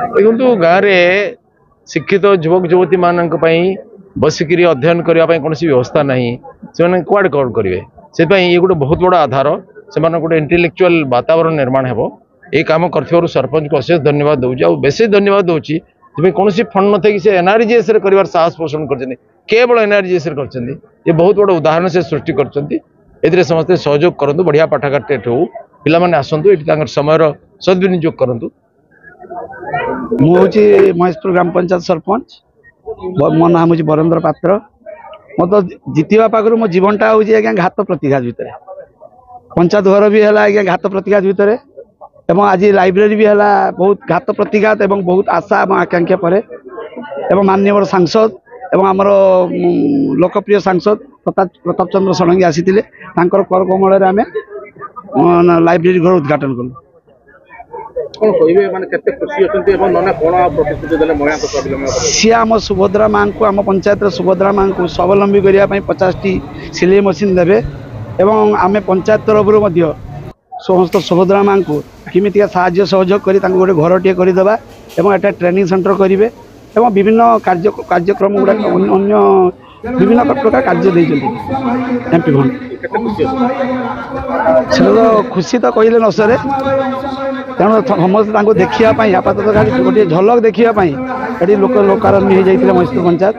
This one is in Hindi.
देखो गाँव में शिक्षित युवक युवती मान बसिक अध्ययन करने कौन व्यवस्था ना से कुआड़े कौन करेंगे से ये गोटे बहुत बड़ा आधार से गोटे इंटेलेक्चुअल वातावरण निर्माण हो ये कम कर सरपंच को अशेष धन्यवाद दूसरी बेस धन्यवाद दूसरी कौन फंड न थी एनआरजीएस कर साहस पोषण कर केवल एनआरजीएस कर बहुत बड़ा उदाहरण से सृष्टि कर समस्ते सहयोग करूँ बढ़िया पाठागार हो पाने आसतु ये समय सद्विनियोग करूँ। मुझे महेशपुर ग्राम पंचायत सरपंच मो नाम हूँ बरेन्द्र पात्र मो तो जीतवा पाखु मो जीवनटा हूँ आज्ञा घात प्रतिघात भितर पंचायत घर भी है आज्ञा घात प्रतिघात भितर एवं आज लाइब्रेरी भी है बहुत घात प्रतिघात एवं बहुत आशा और आकांक्षा पर माननीय सांसद एवं आमर लोकप्रिय सांसद प्रताप चंद्र षडंगी आसी कर कमल आम लाइब्रेरी घर उद्घाटन कलु। सी आम सुभद्रा माँ को आम पंचायत सुभद्रा माँ को स्वावलंबी करने 50टी सिलाई मशीन देवे एवं आम पंचायत तरफ समस्त सुभद्रा माँ को किमितिका साहाय्य सहयोग कर गोटे घर टे करदे एवं एटा ट्रेनिंग सेंटर करेंगे एवं विभिन्न कार्यक्रम गुड़ा अन्य विभिन्न प्रकार कार्य एमपी भवन तो खुशी तो कहले न सर तेणु समस्त देखापी आपातत खाली गोटे झलक देखापी ये लोक लोकारण्य हो जाते महेशपुर पंचायत।